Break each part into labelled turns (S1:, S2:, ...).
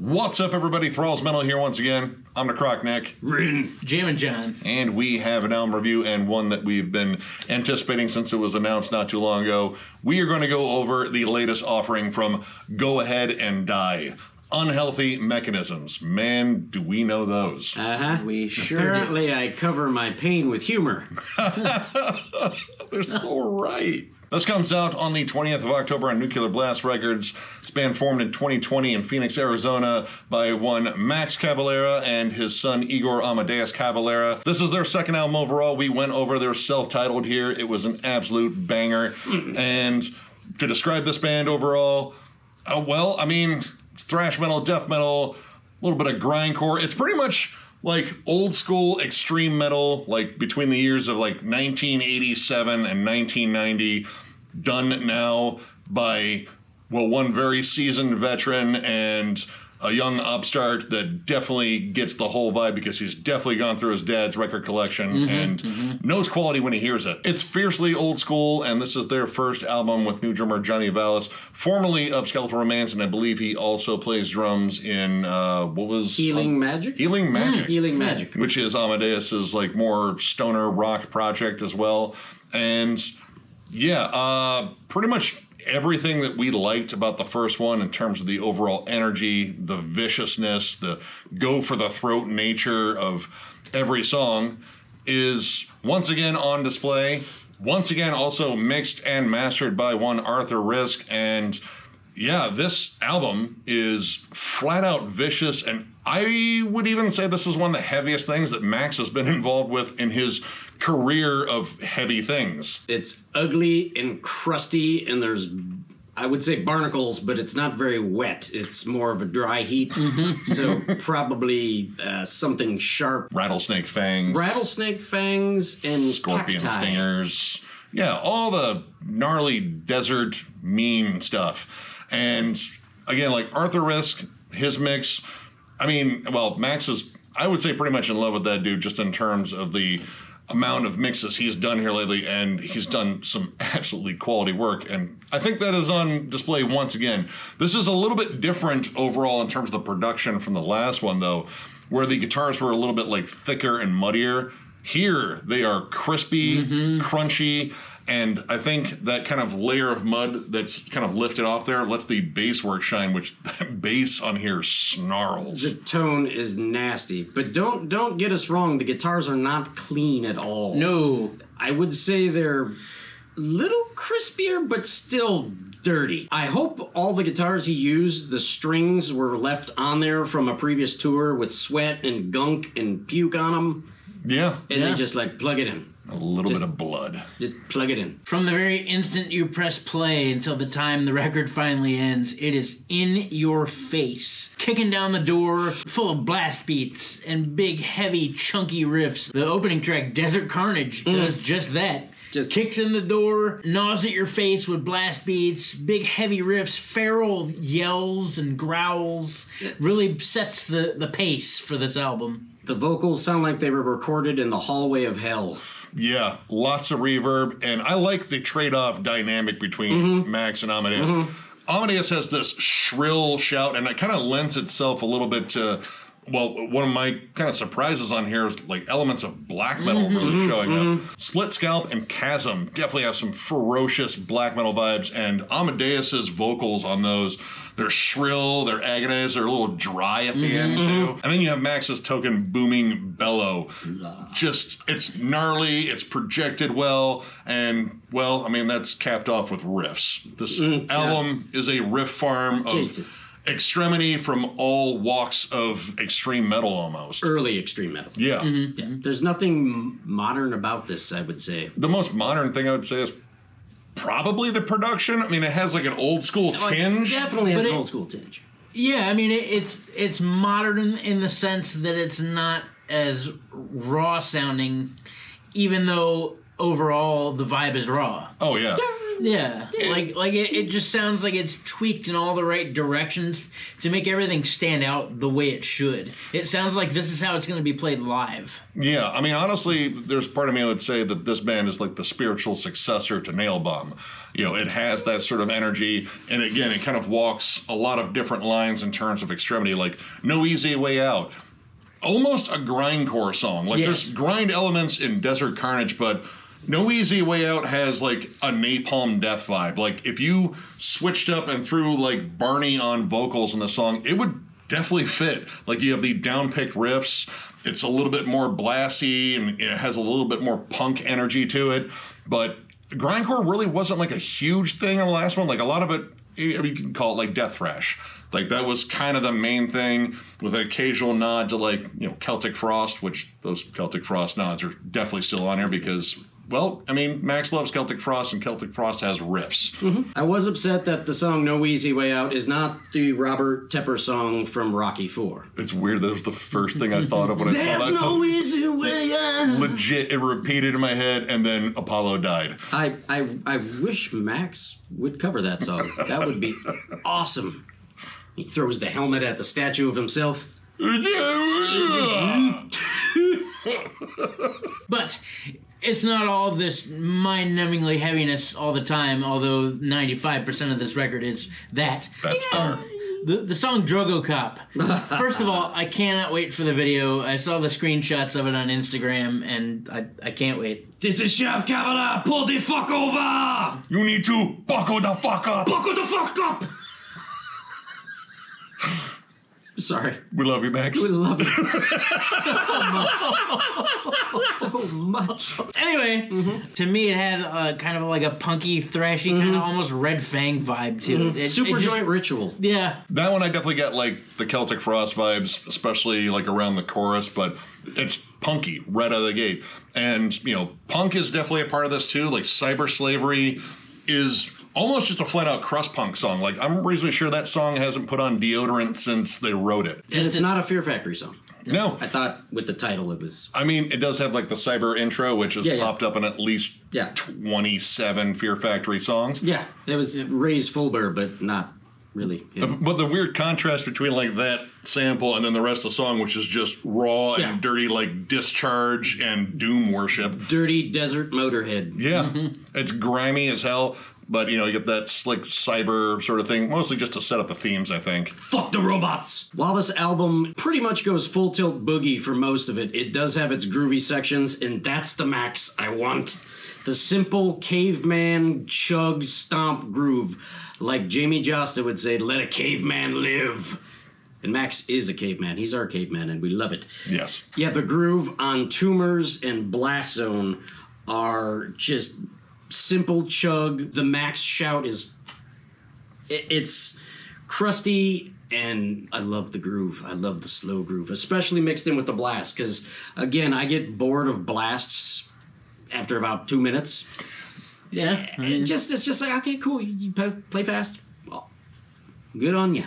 S1: What's up, everybody? Thralls Metal here once again. I'm Necrotic Nick.
S2: Rin and Jammin Jon.
S1: And we have an album review, and one that we've been anticipating since it was announced not too long ago. We are going to go over the latest offering from Go Ahead and Die. Unhealthy Mechanisms. Man, do we know those.
S2: We sure
S3: Apparently
S2: do.
S3: I cover my pain with humor.
S1: They're so right. This comes out on the 20th of October on Nuclear Blast Records. This band formed in 2020 in Phoenix, Arizona by one Max Cavalera and his son Igor Amadeus Cavalera. This is their second album overall. We went over their self-titled here. It was an absolute banger. And to describe this band overall, well, I mean, it's thrash metal, death metal, a little bit of grindcore. It's pretty much like old school extreme metal, like between the years of like 1987 and 1990, done now by, well, one very seasoned veteran and a young upstart that definitely gets the whole vibe because he's definitely gone through his dad's record collection and knows quality when he hears it. It's fiercely old school, and this is their first album with new drummer Johnny Vallis, formerly of Skeletal Romance, and I believe he also plays drums in, what was...
S3: Healing Magic?
S1: Healing Magic.
S3: Healing Magic.
S1: Which is Amadeus's like more stoner rock project as well. And yeah, pretty much everything that we liked about the first one in terms of the overall energy, the viciousness, the go for the throat nature of every song is once again on display. Once again, also mixed and mastered by one Arthur Risk. And yeah, this album is flat out vicious, and I would even say this is one of the heaviest things that Max has been involved with in his career of heavy things.
S3: It's ugly and crusty, and there's, I would say, barnacles, but it's not very wet. It's more of a dry heat. So probably something sharp.
S1: Rattlesnake fangs.
S3: Rattlesnake fangs and
S1: scorpion
S3: cacti.
S1: stingers. Yeah, all the gnarly desert mean stuff. And again, like Arthur Risk, his mix, I mean, well, Max is, I would say, pretty much in love with that dude just in terms of the amount of mixes he's done here lately, and he's done some absolutely quality work, and I think that is on display once again. This is a little bit different overall in terms of the production from the last one, though, where the guitars were a little bit like thicker and muddier. Here, they are crispy, crunchy, and I think that kind of layer of mud that's kind of lifted off there lets the bass work shine, which that bass on here snarls.
S3: The tone is nasty, but don't get us wrong. The guitars are not clean at all.
S2: No.
S3: I would say they're a little crispier, but still dirty. I hope all the guitars he used, the strings were left on there from a previous tour with sweat and gunk and puke on them.
S1: Yeah.
S3: And they just like plug it in.
S1: A little bit of blood.
S3: Just plug it in.
S2: From the very instant you press play until the time the record finally ends, it is in your face. Kicking down the door, full of blast beats and big, heavy, chunky riffs. The opening track, Desert Carnage, does just that. Just kicks in the door, gnaws at your face with blast beats, big heavy riffs, feral yells and growls. Really sets the pace for this album.
S3: The vocals sound like they were recorded in the hallway of hell.
S1: Yeah, lots of reverb, and I like the trade-off dynamic between Max and Amadeus. Amadeus has this shrill shout, and it kind of lends itself a little bit to, well, one of my kind of surprises on here is like elements of black metal really showing up. Split Scalp and Chasm definitely have some ferocious black metal vibes, and Amadeus's vocals on those, they're shrill, they're agonized, they're a little dry at the end too. And then you have Max's token booming bellow. Just, it's gnarly, it's projected well, and well, I mean, that's capped off with riffs. This album is a riff farm of extremity from all walks of extreme metal almost.
S3: Early extreme metal.
S1: Yeah.
S3: Yeah. There's nothing modern about this, I would say.
S1: The most modern thing I would say is probably the production. I mean, it has like an old school tinge.
S3: It definitely has
S2: But
S3: an old school tinge.
S2: Yeah, I mean, it's modern in the sense that it's not as raw sounding, even though overall the vibe is raw.
S1: Oh, yeah.
S2: Yeah, like it just sounds like it's tweaked in all the right directions to make everything stand out the way it should. It sounds like this is how it's going to be played live.
S1: Yeah, I mean, honestly, there's part of me that would say that this band is like the spiritual successor to Nail Bomb. You know, it has that sort of energy, and again, it kind of walks a lot of different lines in terms of extremity, like No Easy Way Out. Almost a grindcore song. Like, there's grind elements in Desert Carnage, but No Easy Way Out has, like, a Napalm Death vibe. Like, if you switched up and threw, like, Barney on vocals in the song, it would definitely fit. Like, you have the down-picked riffs. It's a little bit more blasty, and it has a little bit more punk energy to it. But grindcore really wasn't, like, a huge thing on the last one. Like, a lot of it, you can call it, like, death thrash. Like, that was kind of the main thing, with an occasional nod to, like, you know, Celtic Frost, which those Celtic Frost nods are definitely still on here because, well, I mean, Max loves Celtic Frost, and Celtic Frost has riffs.
S3: Mm-hmm. I was upset that the song No Easy Way Out is not the Robert Tepper song from Rocky IV.
S1: It's weird. That was the first thing I thought of when I saw that.
S3: There's no easy way out.
S1: Legit, it repeated in my head, and then Apollo died.
S3: I wish Max would cover that song. That would be awesome. He throws the helmet at the statue of himself.
S2: But it's not all this mind-numbingly heaviness all the time, although 95% of this record is that.
S1: That's fair.
S2: The song Drogo Cop. First of all, I cannot wait for the video. I saw the screenshots of it on Instagram, and I can't wait.
S3: This is Chef Cavalera. Pull the fuck over.
S1: You need to buckle the fuck up.
S3: Buckle the fuck up. Sorry.
S1: We love you, Max.
S3: We love you. So much.
S2: Anyway, to me it had kind of like a punky, thrashy, kind of almost Red Fang vibe to it.
S3: Superjoint Ritual.
S2: Yeah.
S1: That one I definitely get like the Celtic Frost vibes, especially like around the chorus, but it's punky right out of the gate. And, you know, punk is definitely a part of this too. Like Cyber Slavery is almost just a flat-out crust punk song. Like, I'm reasonably sure that song hasn't put on deodorant since they wrote it.
S3: And it's not a Fear Factory song.
S1: No.
S3: I thought with the title it was...
S1: I mean, it does have, like, the cyber intro, which has popped up in at least 27 Fear Factory songs.
S3: Yeah, it was Ray's Fulber, but not really. Yeah.
S1: But the weird contrast between, like, that sample and then the rest of the song, which is just raw and dirty, like, discharge and doom worship.
S3: Dirty desert Motorhead.
S1: Yeah. It's grimy as hell. But, you know, you get that slick cyber sort of thing, mostly just to set up the themes, I think.
S3: Fuck the robots! While this album pretty much goes full tilt boogie for most of it, it does have its groovy sections, and that's the Max I want. The simple caveman chug stomp groove. Like Jamie Josta would say, let a caveman live. And Max is a caveman. He's our caveman, and we love it.
S1: Yes.
S3: Yeah, the groove on Tumors and Blast Zone are just... simple chug. The Max shout is it's crusty, and I love the groove. I love the slow groove, especially mixed in with the blast, because again, I get bored of blasts after about 2 minutes.
S2: Yeah,
S3: it's just like, okay, cool, you play fast. Well, good on you.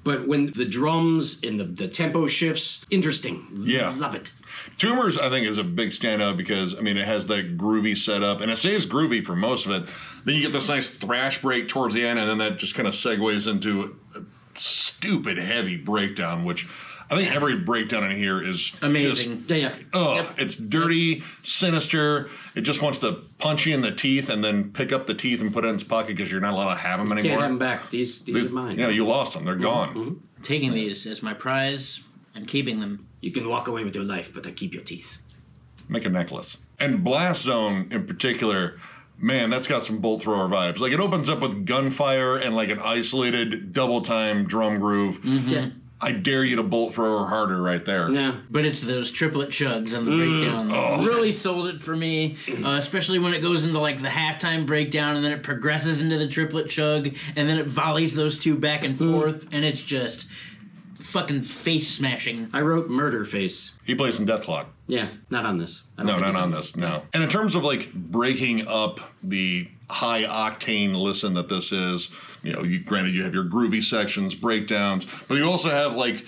S3: But when the drums and the tempo shifts, interesting.
S1: Yeah.
S3: Love it.
S1: Tumors, I think, is a big standout because, I mean, it has that groovy setup, and it stays groovy for most of it. Then you get this nice thrash break towards the end, and then that just kind of segues into a stupid heavy breakdown, which I think every breakdown in here is
S2: amazing.
S1: It's dirty, sinister. It just wants to punch you in the teeth and then pick up the teeth and put it in its pocket because you're not allowed to have them anymore.
S3: Can't have them back. These are mine.
S1: Yeah, you lost them. They're gone.
S2: Taking these as my prize and keeping them.
S3: You can walk away with your life, but I keep your teeth.
S1: Make a necklace. And Blast Zone in particular, man, that's got some bolt thrower vibes. Like, it opens up with gunfire and like an isolated double time drum groove.
S3: Yeah.
S1: I dare you to bolt thrower harder right there.
S3: Yeah.
S2: But it's those triplet chugs and the breakdown that really sold it for me, especially when it goes into like the halftime breakdown and then it progresses into the triplet chug and then it volleys those two back and forth and it's just fucking face smashing.
S3: I wrote Murder Face.
S1: He plays in Deathclock.
S3: Yeah, not on this.
S1: No, not on this, no. And in terms of like breaking up the high octane listen that this is, you know, granted you have your groovy sections, breakdowns, but you also have like,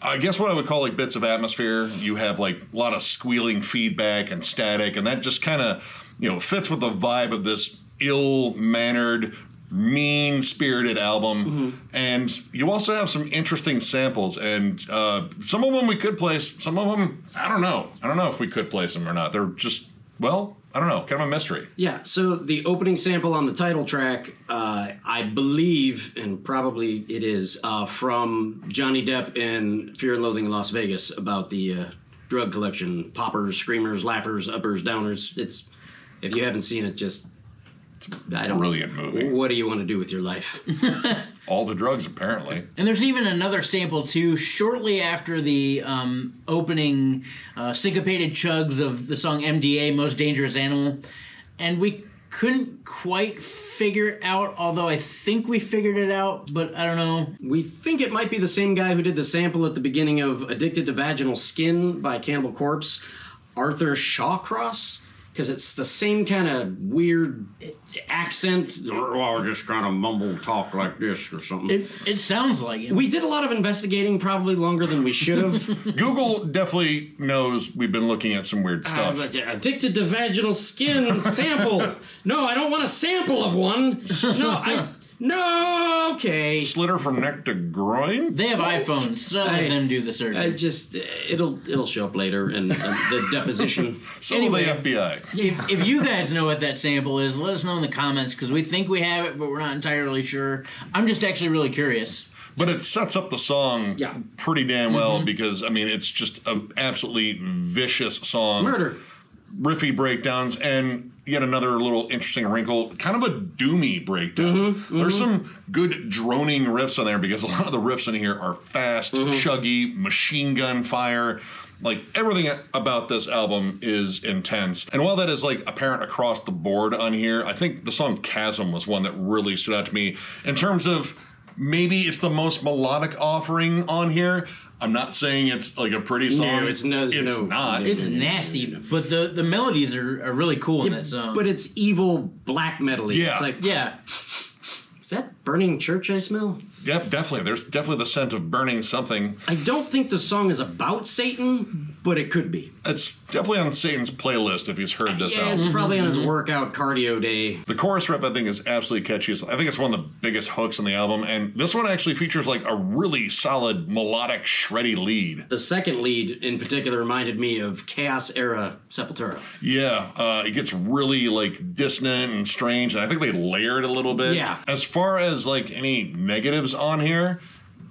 S1: I guess what I would call like bits of atmosphere. You have like a lot of squealing feedback and static, and that just kind of, you know, fits with the vibe of this ill-mannered, mean-spirited album. And you also have some interesting samples, and some of them we could place, some of them, I don't know if we could place them or not. They're just, well, I don't know, kind of a mystery.
S3: Yeah, so the opening sample on the title track, I believe, and probably it is, from Johnny Depp in Fear and Loathing in Las Vegas about the drug collection, poppers, screamers, laughers, uppers, downers. It's, if you haven't seen it, just, I don't.
S1: Brilliant movie.
S3: What do you want to do with your life?
S1: All the drugs, apparently.
S2: And there's even another sample, too, shortly after the opening syncopated chugs of the song MDA, Most Dangerous Animal. And we couldn't quite figure it out, although I think we figured it out, but I don't know.
S3: We think it might be the same guy who did the sample at the beginning of Addicted to Vaginal Skin by Cannibal Corpse, Arthur Shawcross, because it's the same kind of weird accent. Or just kind of mumble talk like this or something.
S2: It sounds like it.
S3: We did a lot of investigating, probably longer than we should have.
S1: Google definitely knows we've been looking at some weird stuff.
S3: Addicted to Vaginal Skin sample. No, I don't want a sample of one. No, okay.
S1: Slitter from neck to groin?
S2: They have iPhones, so let them do the searching.
S3: It'll show up later in the deposition.
S1: So
S2: Anyway.
S1: will the FBI.
S2: If you guys know what that sample is, let us know in the comments, because we think we have it, but we're not entirely sure. I'm just actually really curious.
S1: But it sets up the song
S3: Yeah.
S1: pretty damn well because, I mean, it's just an absolutely vicious song.
S3: Murder.
S1: Riffy breakdowns, and yet another little interesting wrinkle, kind of a doomy breakdown. There's some good droning riffs on there because a lot of the riffs in here are fast, chuggy, machine gun fire. Like, everything about this album is intense. And while that is, like, apparent across the board on here, I think the song Chasm was one that really stood out to me in terms of maybe it's the most melodic offering on here. I'm not saying it's like a pretty song.
S3: No, it's
S1: not.
S2: It's nasty, but the melodies are really cool in that song.
S3: But it's evil black metal-y.
S1: Yeah.
S3: It's like,
S2: yeah.
S3: is that burning church I smell?
S1: Yep, definitely. There's definitely the scent of burning something.
S3: I don't think the song is about Satan, but it could be.
S1: It's definitely on Satan's playlist if he's heard this
S3: Yeah,
S1: album.
S3: it's probably on his workout cardio day.
S1: The chorus riff, I think, is absolutely catchy. I think it's one of the biggest hooks in the album, and this one actually features like a really solid melodic, shreddy lead.
S3: The second lead in particular reminded me of Chaos-era Sepultura.
S1: Yeah, it gets really like dissonant and strange, and I think they layer it a little bit.
S3: Yeah.
S1: As far as like any negatives on here,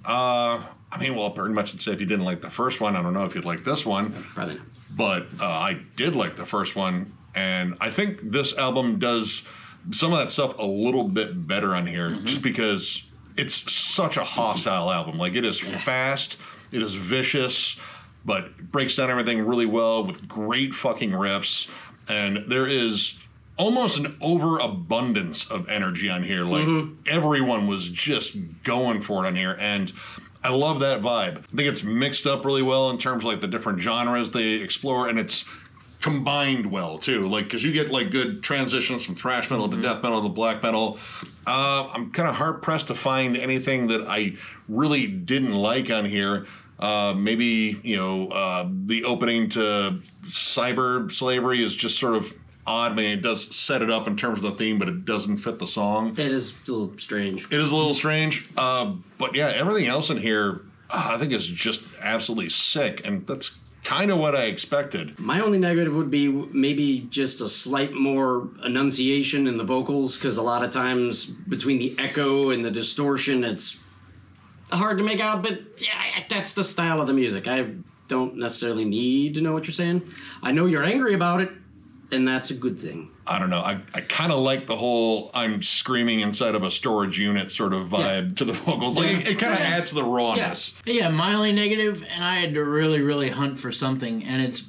S1: I mean, well, pretty much it's if you didn't like the first one, I don't know if you'd like this one.
S3: Probably not.
S1: But I did like the first one, and I think this album does some of that stuff a little bit better on here, just because it's such a hostile album. Like, it is fast, it is vicious, but it breaks down everything really well with great fucking riffs, and there is almost an overabundance of energy on here. Like, everyone was just going for it on here, and I love that vibe. I think it's mixed up really well in terms of like the different genres they explore, and it's combined well too. Like, because you get like good transitions from thrash metal to death metal to black metal. I'm kind of hard pressed to find anything that I really didn't like on here. Maybe the opening to cyber slavery is just sort of odd. I mean, it does set it up in terms of the theme, but it doesn't fit the song.
S3: It is a little strange.
S1: It is a little strange. But yeah, everything else in here, I think is just absolutely sick. And that's kind of what I expected.
S3: My only negative would be maybe just a slight more enunciation in the vocals, because a lot of times between the echo and the distortion, it's hard to make out, but yeah, that's the style of the music. I don't necessarily need to know what you're saying. I know you're angry about it, and that's a good thing.
S1: I don't know. I kind of like the whole I'm screaming inside of a storage unit sort of vibe to the vocals. Like, it kind of adds to the rawness.
S2: Yeah, mildly negative, and I had to really, really hunt for something, and it's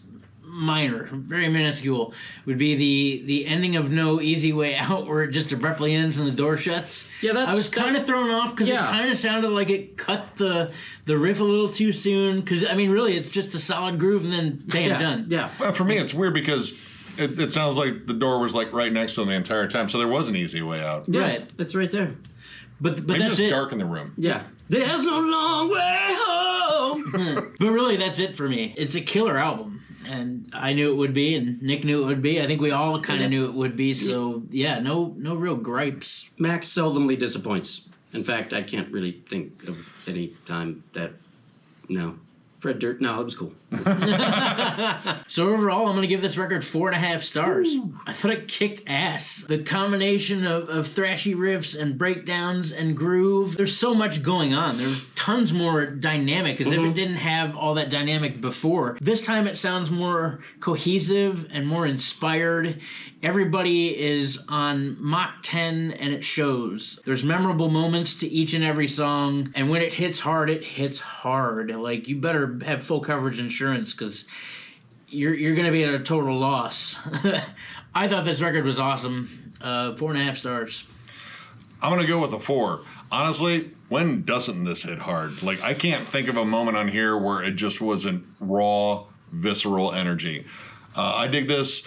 S2: minor, very minuscule, would be the ending of No Easy Way Out, where it just abruptly ends and the door shuts.
S3: Yeah,
S2: I was kind of thrown off because it kind of sounded like it cut the riff a little too soon, because, I mean, really, it's just a solid groove and then bam, done.
S3: Yeah.
S1: Well, for me, it's weird because it sounds like the door was like right next to them the entire time, so there was an easy way out.
S3: Yeah,
S2: Right.
S3: it's right there.
S2: But
S1: Maybe
S2: that's
S1: just
S2: it.
S1: dark in the room.
S3: Yeah. There's no long way home.
S2: But really, that's it for me. It's a killer album. And I knew it would be, and Nick knew it would be. I think we all kind of knew it would be. So yeah, no real gripes.
S3: Max seldomly disappoints. In fact, I can't really think of any time that. No. Fred Durst. No, it was cool.
S2: So overall, I'm going to give this record 4.5 stars. Ooh. I thought it kicked ass. The combination of thrashy riffs and breakdowns and groove, there's so much going on. There's tons more dynamic, as if it didn't have all that dynamic before. This time it sounds more cohesive and more inspired. Everybody is on Mach 10 and it shows. There's memorable moments to each and every song, and when it hits hard, it hits hard. Like, you better have full coverage insurance because you're going to be at a total loss. I thought this record was awesome. 4.5 stars.
S1: I'm going to go with a 4. Honestly, when doesn't this hit hard? Like, I can't think of a moment on here where it just wasn't raw, visceral energy. I dig this.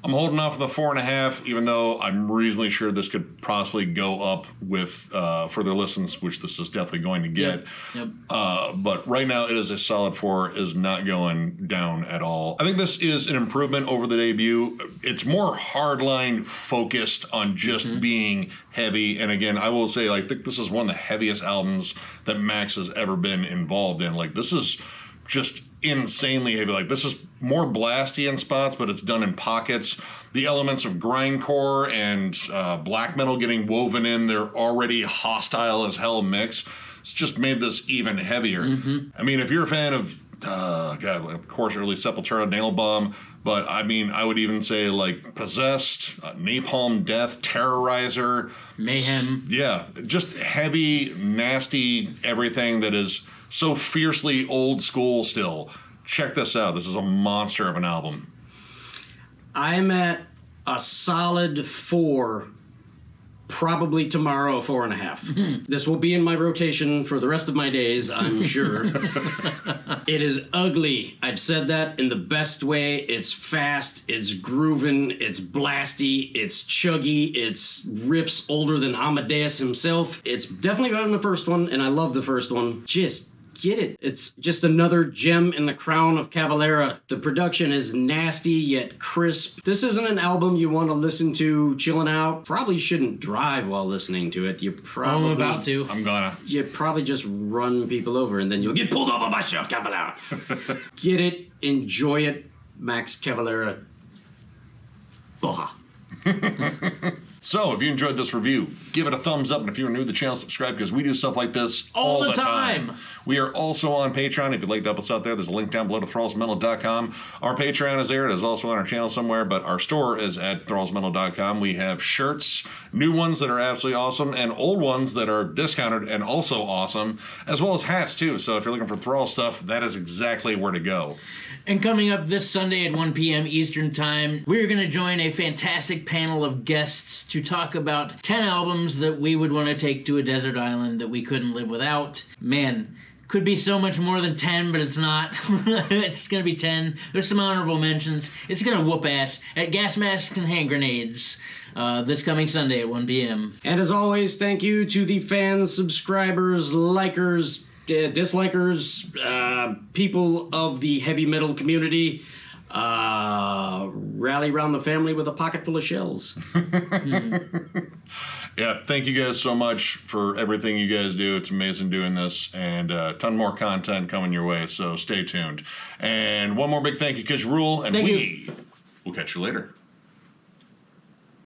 S1: I'm holding off the 4.5, even though I'm reasonably sure this could possibly go up with further listens, which this is definitely going to get.
S2: Yep.
S1: But right now, it is a solid 4, is not going down at all. I think this is an improvement over the debut. It's more hardline focused on just being heavy. And again, I will say, I think this is one of the heaviest albums that Max has ever been involved in. Like, this is just insanely heavy. Like, this is more blasty in spots, but it's done in pockets. The elements of grindcore and black metal getting woven in their already hostile as hell mix, it's just made this even heavier. I mean, if you're a fan of of course, early Sepultura, Nail Bomb, but I mean, I would even say like Possessed, Napalm Death, Terrorizer,
S2: Mayhem.
S1: Yeah, just heavy, nasty everything that is so fiercely old school still. Check this out. This is a monster of an album.
S3: I'm at a solid 4. Probably tomorrow, 4.5. This will be in my rotation for the rest of my days, I'm sure. It is ugly. I've said that in the best way. It's fast, it's grooving, it's blasty, it's chuggy, it's riffs older than Amadeus himself. It's definitely better than the first one, and I love the first one. Just get it. It's just another gem in the crown of Cavalera. The production is nasty yet crisp. This isn't an album you want to listen to chilling out. Probably shouldn't drive while listening to it. You probably...
S2: I'm about to.
S1: I'm gonna.
S3: You probably just run people over and then you'll get pulled over by Chef Cavalera. Get it. Enjoy it. Max Cavalera. Boha.
S1: So, if you enjoyed this review, give it a thumbs up, and if you're new to the channel, subscribe, because we do stuff like this all the time. We are also on Patreon. If you'd like to help us out there, there's a link down below to thrallsmetal.com. Our Patreon is there. It is also on our channel somewhere, but our store is at thrallsmetal.com. We have shirts, new ones that are absolutely awesome, and old ones that are discounted and also awesome, as well as hats, too. So if you're looking for Thrall stuff, that is exactly where to go.
S2: And coming up this Sunday at 1 p.m. Eastern Time, we're going to join a fantastic panel of guests to talk about 10 albums that we would want to take to a desert island that we couldn't live without. Man, could be so much more than 10, but it's not. It's going to be 10. There's some honorable mentions. It's going to whoop ass at Gas Masks and Hand Grenades this coming Sunday at 1 p.m.
S3: And as always, thank you to the fans, subscribers, likers, dislikers, people of the heavy metal community. Rally around the family with a pocket full of shells.
S1: Yeah, thank you guys so much for everything you guys do. It's amazing doing this, and a ton more content coming your way, so stay tuned. And one more big thank you, because you rule, and
S2: Thank you.
S1: We'll catch you later.